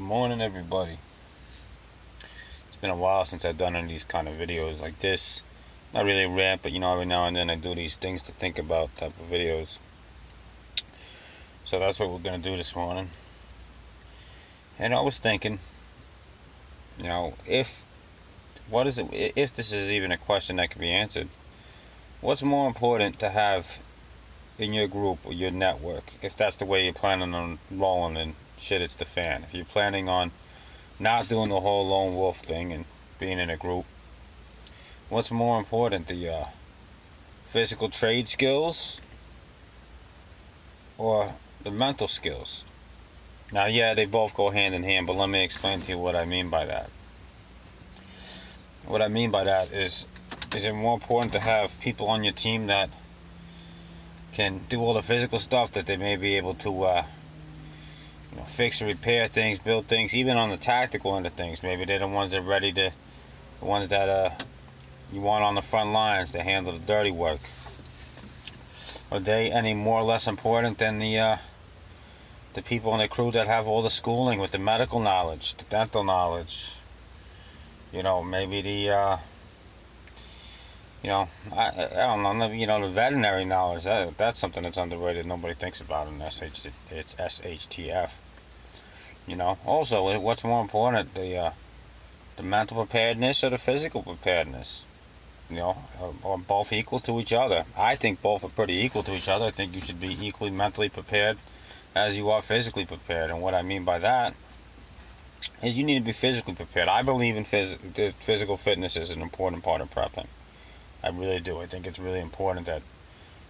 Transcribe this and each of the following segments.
Morning, everybody. It's been a while since I've done any of these kind of videos like this. Not really a rant, but every now and then I do these things to think about type of videos. So that's what we're gonna do this morning. And I was thinking, if this is even a question that can be answered, what's more important to have in your group or your network, if that's the way you're planning on rolling and shit it's the fan. If you're planning on not doing the whole lone wolf thing and being in a group, what's more important, the physical trade skills or the mental skills? Now, yeah, they both go hand in hand, but let me explain to you what I mean by that. What I mean by that is it more important to have people on your team that can do all the physical stuff, that they may be able to fix and repair things, build things, even on the tactical end of things? Maybe they're the ones that are ready to, the ones that you want on the front lines to handle the dirty work. Are they any more or less important than the people in the crew that have all the schooling with the medical knowledge, the dental knowledge? Maybe the I don't know, the veterinary knowledge. That's something that's underrated. Nobody thinks about in it's SHTF. Also, what's more important, the mental preparedness or the physical preparedness? Are both equal to each other? I think both are pretty equal to each other. I think you should be equally mentally prepared as you are physically prepared. And what I mean by that is you need to be physically prepared. I believe in physical fitness is an important part of prepping. I really do. I think it's really important that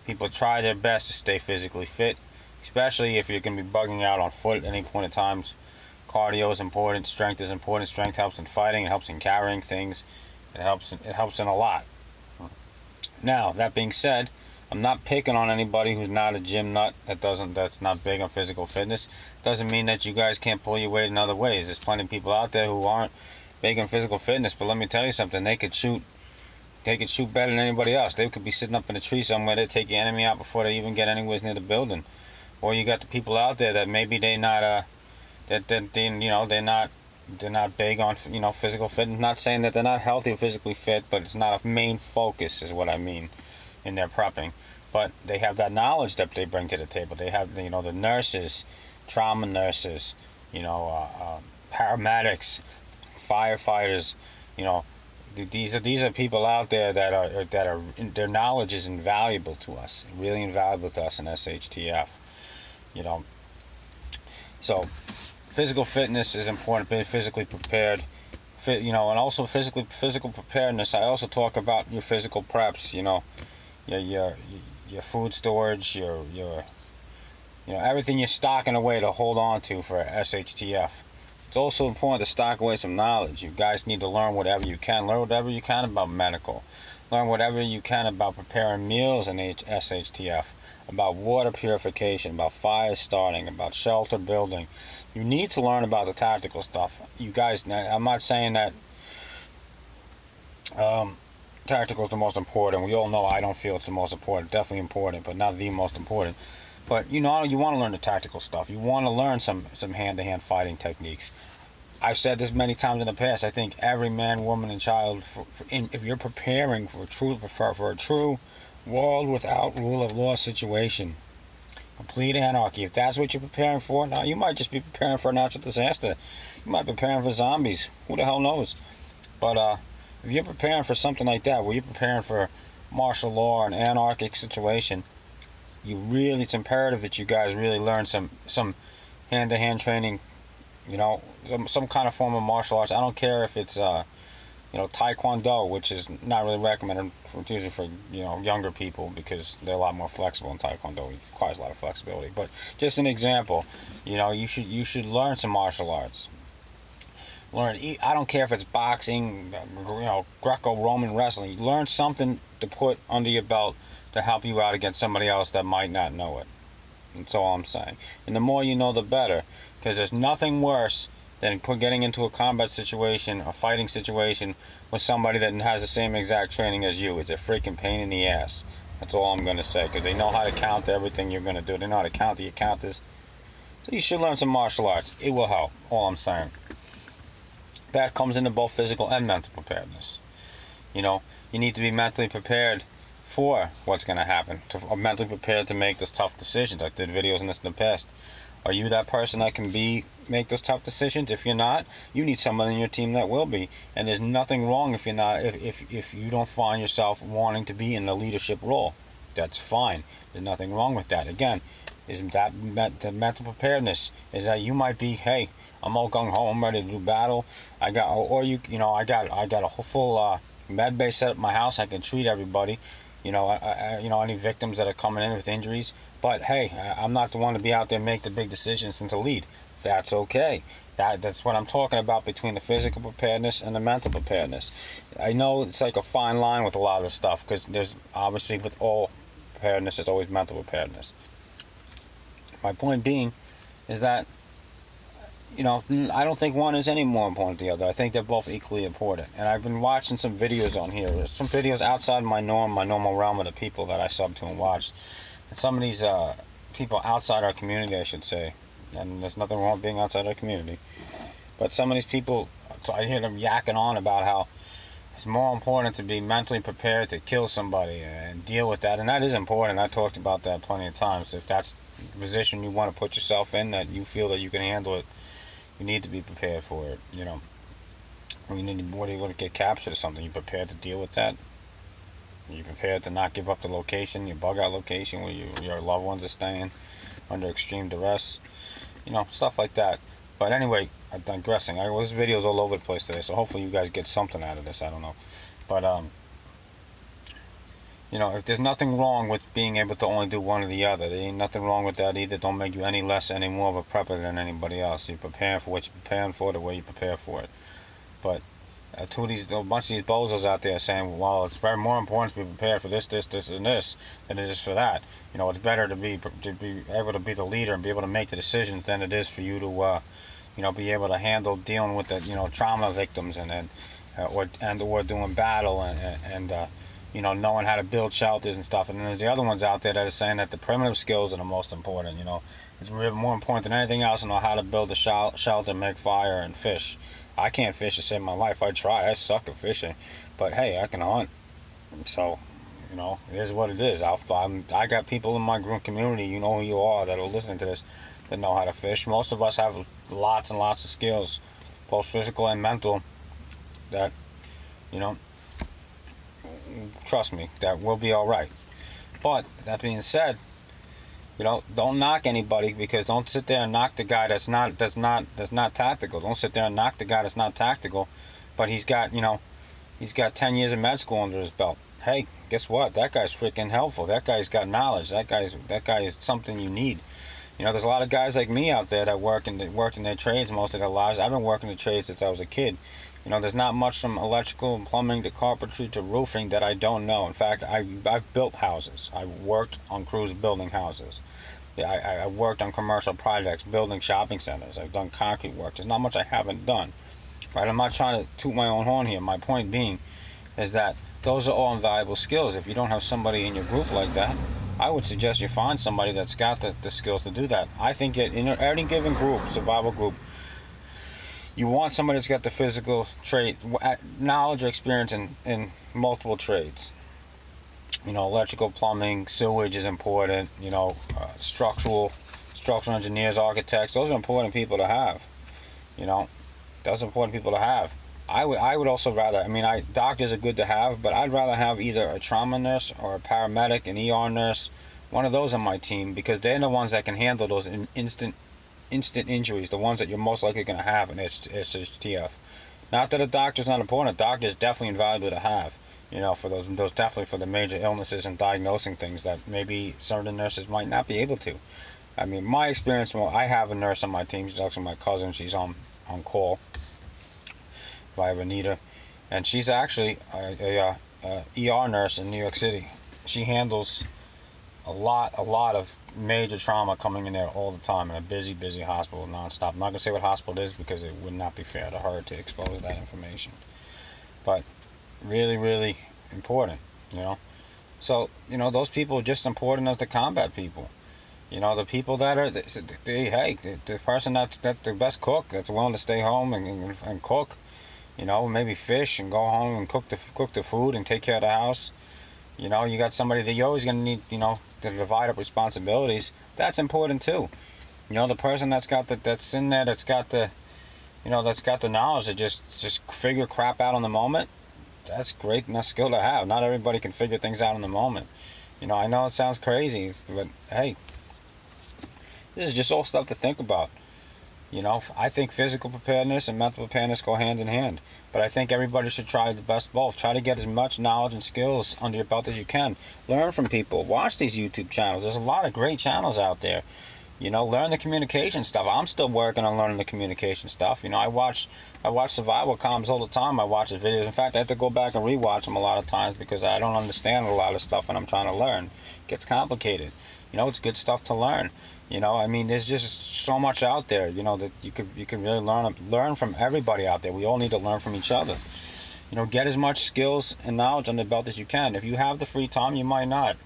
people try their best to stay physically fit, especially if you're going to be bugging out on foot at any point in time. Cardio is important. Strength is important. Strength helps in fighting. It helps in carrying things. It helps in a lot. Now, that being said, I'm not picking on anybody who's not a gym nut, that's not big on physical fitness. Doesn't mean that you guys can't pull your weight in other ways. There's plenty of people out there who aren't big on physical fitness, but let me tell you something. They could shoot better than anybody else. They could be sitting up in a tree somewhere. They take your enemy out before they even get anywhere near the building. Or you got the people out there that maybe they're not they're not big on physical fitness. Not saying that they're not healthy or physically fit, but it's not a main focus, is what I mean, in their prepping. But they have that knowledge that they bring to the table. They have the nurses, trauma nurses, paramedics, firefighters. These are people out there that are their knowledge is invaluable to us, really invaluable to us in SHTF. So physical fitness is important. Being physically prepared, and also physical preparedness. I also talk about your physical preps. Your food storage, your everything you're stocking away to hold on to for SHTF. It's also important to stock away some knowledge. You guys need to learn whatever you can. Learn whatever you can about medical. Learn whatever you can about preparing meals in SHTF, about water purification, about fire starting, about shelter building. You need to learn about the tactical stuff. You guys, I'm not saying that tactical is the most important. We all know I don't feel it's the most important. Definitely important, but not the most important. But you want to learn the tactical stuff. You want to learn some hand-to-hand fighting techniques. I've said this many times in the past. I think every man, woman, and child, if you're preparing for a true world without rule of law situation, complete anarchy, if that's what you're preparing for, now you might just be preparing for a natural disaster. You might be preparing for zombies. Who the hell knows? But if you're preparing for something like that, where you're preparing for martial law or an anarchic situation, it's imperative that you guys really learn some hand-to-hand training, some kind of form of martial arts. I don't care if it's Taekwondo, which is not really recommended usually for younger people, because they're a lot more flexible in Taekwondo. It requires a lot of flexibility. But just an example, you should learn some martial arts. I don't care if it's boxing, Greco-Roman wrestling. Learn something to put under your belt to help you out against somebody else that might not know it. That's all I'm saying. And the more you know, the better, because there's nothing worse than getting into a combat situation, a fighting situation, with somebody that has the same exact training as you. It's a freaking pain in the ass. That's all I'm going to say, because they know how to counter everything you're going to do. They know how to counter your counters. So you should learn some martial arts. It will help. All I'm saying. That comes into both physical and mental preparedness. You know, you need to be mentally prepared for what's going to happen. Or mentally prepared to make those tough decisions. I did videos on this in the past. Are you that person that can make those tough decisions? If you're not, you need someone in your team that will be. And there's nothing wrong if you're not. If you don't find yourself wanting to be in the leadership role, that's fine. There's nothing wrong with that. Again, is that the mental preparedness is that you might be, hey, I'm all gung ho, I'm ready to do battle. I got a whole full med bay set up at my house. I can treat everybody. Any victims that are coming in with injuries. But hey, I'm not the one to be out there and make the big decisions and to lead. That's okay. That's what I'm talking about between the physical preparedness and the mental preparedness. I know it's like a fine line with a lot of this stuff because there's obviously with all preparedness, there's always mental preparedness. My point being is that I don't think one is any more important than the other. I think they're both equally important. And I've been watching some videos on here, some videos outside my normal realm of the people that I sub to and watch. And some of these people outside our community, I should say, and there's nothing wrong with being outside our community, but some of these people, I hear them yakking on about how it's more important to be mentally prepared to kill somebody and deal with that. And that is important. I talked about that plenty of times. If that's the position you want to put yourself in, that you feel that you can handle it, you need to be prepared for it. When you want to get captured or something, you prepared to deal with that. You prepared to not give up the location, your bug out location where your loved ones are staying under extreme duress. Stuff like that. But anyway, I'm digressing. This video's all over the place today, so hopefully you guys get something out of this. I don't know, but if there's nothing wrong with being able to only do one or the other, there ain't nothing wrong with that either. Don't make you any more of a prepper than anybody else. You're preparing for what you're preparing for the way you prepare for it. But a bunch of these bozos out there saying, well, it's very more important to be prepared for this, and this than it is for that. It's better to be able to be the leader and be able to make the decisions than it is for you to, be able to handle dealing with the, trauma victims or doing battle and knowing how to build shelters and stuff. And then there's the other ones out there that are saying that the primitive skills are the most important. It's really more important than anything else to know how to build a shelter, make fire, and fish. I can't fish to save my life. I try. I suck at fishing, but hey, I can hunt. So, it is what it is. I got people in my group community, you know who you are, that are listening to this, that know how to fish. Most of us have lots and lots of skills, both physical and mental, that, trust me, that we'll be all right. But that being said, don't knock anybody, because don't sit there and knock the guy that's not tactical. Don't sit there and knock the guy that's not tactical, but he's got 10 years of med school under his belt. Hey, guess what? That guy's freaking helpful. That guy's got knowledge. That guy is something you need. There's a lot of guys like me out there that worked in their trades most of their lives. I've been working the trades since I was a kid. There's not much from electrical and plumbing to carpentry to roofing that I don't know. In fact, I've built houses. I worked on crews building houses. I worked on commercial projects, building shopping centers. I've done concrete work. There's not much I haven't done. Right? I'm not trying to toot my own horn here. My point being is that those are all invaluable skills. If you don't have somebody in your group like that, I would suggest you find somebody that's got the skills to do that. I think in any given group, survival group, you want somebody that's got the physical trade, knowledge or experience in multiple trades. Electrical, plumbing, sewage is important. Structural engineers, architects, those are important people to have. Those are important people to have. I would also rather, doctors are good to have, but I'd rather have either a trauma nurse or a paramedic, an ER nurse, one of those on my team, because they're the ones that can handle those instant injuries, the ones that you're most likely going to have in HTF. Not that a doctor's not important. A doctor is definitely invaluable to have, for those definitely for the major illnesses and diagnosing things that maybe certain nurses might not be able to. My experience, I have a nurse on my team. She's actually my cousin. She's on call by Renita, and she's actually a ER nurse in New York City. She handles a lot of major trauma coming in there all the time in a busy hospital nonstop. I'm not gonna say what hospital it is because it would not be fair to her to expose that information, but really important. So those people are just important as the combat people. You know, the people that are, hey, the person that's the best cook, that's willing to stay home and cook, you know, maybe fish and go home and cook the food and take care of the house. You know, you got somebody that you're always going to need, you know, to divide up responsibilities. That's important too. You know, the person that's in there, that's got the, you know, that's got the knowledge to just figure crap out on the moment. That's great and that's skill to have. Not everybody can figure things out in the moment. You know, I know it sounds crazy, but hey, this is just all stuff to think about. You know, I think physical preparedness and mental preparedness go hand in hand. But I think everybody should try the best both. Try to get as much knowledge and skills under your belt as you can. Learn from people. Watch these YouTube channels. There's a lot of great channels out there. You know, learn the communication stuff. I'm still working on learning the communication stuff. You know, I watch survival comms all the time. I watch his videos. In fact, I have to go back and rewatch them a lot of times because I don't understand a lot of stuff when I'm trying to learn. It gets complicated. You know, it's good stuff to learn. You know, I mean, there's just so much out there. You know that you can really learn from everybody out there. We all need to learn from each other. You know, get as much skills and knowledge on the belt as you can. If you have the free time, you might not.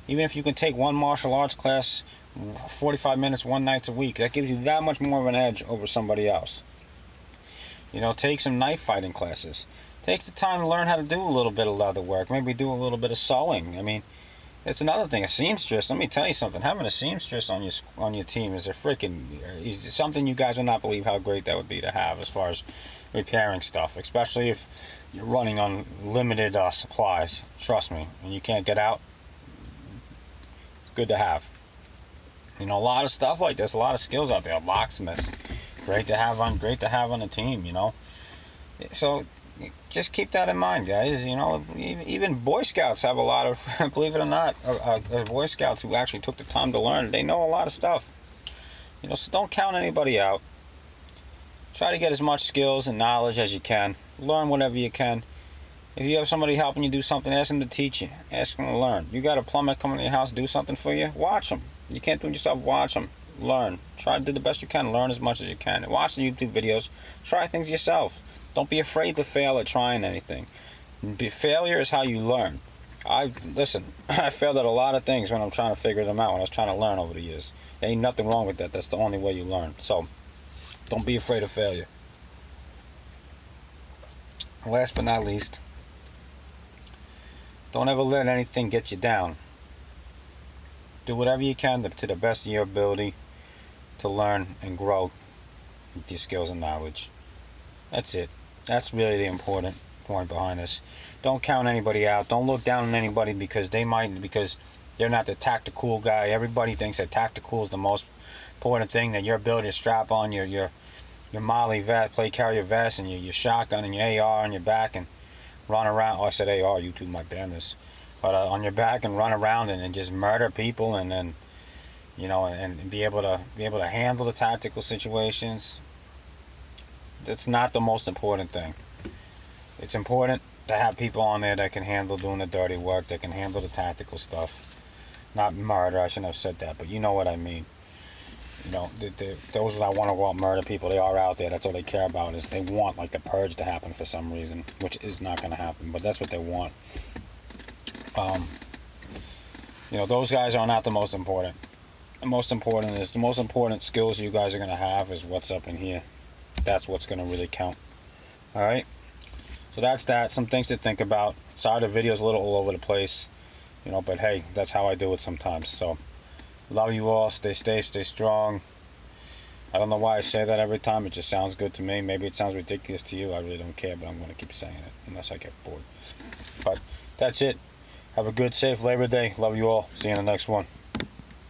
Even if you can take one martial arts class, 45 minutes, one night a week, that gives you that much more of an edge over somebody else. You know, take some knife fighting classes. Take the time to learn how to do a little bit of leather work. Maybe do a little bit of sewing. I mean, it's another thing. A seamstress. Let me tell you something. Having a seamstress on your team is is something you guys will not believe how great that would be to have as far as repairing stuff, especially if you're running on limited supplies. Trust me, and you can't get out. It's good to have. You know, a lot of stuff like this, a lot of skills out there. Locksmiths, great to have on the team. You know, so just keep that in mind, guys. You know, even Boy Scouts have a lot of, believe it or not, Boy Scouts who actually took the time to learn. They know a lot of stuff. You know, so don't count anybody out. Try to get as much skills and knowledge as you can. Learn whatever you can. If you have somebody helping you do something, ask them to teach you. Ask them to learn. You got a plumber coming to your house to do something for you? Watch them. You can't do it yourself. Watch them. Learn. Try to do the best you can. Learn as much as you can. Watch the YouTube videos. Try things yourself. Don't be afraid to fail at trying anything. Failure is how you learn. I failed at a lot of things when I'm trying to figure them out, when I was trying to learn over the years. There ain't nothing wrong with that. That's the only way you learn. So, don't be afraid of failure. Last but not least, don't ever let anything get you down. Do whatever you can to the best of your ability to learn and grow with your skills and knowledge. That's it. That's really the important point behind this. Don't count anybody out. Don't look down on anybody because they're not the tactical guy. Everybody thinks that tactical is the most important thing, that your ability to strap on your Molly vest, play carrier vest, and your shotgun and your AR on your back and run around. Oh, I said AR, YouTube might ban this. But on your back and run around and just murder people and then, you know, and be able to handle the tactical situations. That's not the most important thing. It's important to have people on there that can handle doing the dirty work, that can handle the tactical stuff. Not murder, I shouldn't have said that, but you know what I mean. You know, those that want to go out and murder people, they are out there. That's all they care about, is they want like the purge to happen for some reason, which is not going to happen, but that's what they want. You know, those guys are not the most important. The most important skills you guys are going to have is what's up in here. That's what's going to really count. Alright? So that's that. Some things to think about. Sorry the video's a little all over the place. You know, but hey, that's how I do it sometimes. So, love you all. Stay safe, stay strong. I don't know why I say that every time. It just sounds good to me. Maybe it sounds ridiculous to you. I really don't care, but I'm going to keep saying it unless I get bored. But that's it. Have a good, safe Labor Day. Love you all. See you in the next one.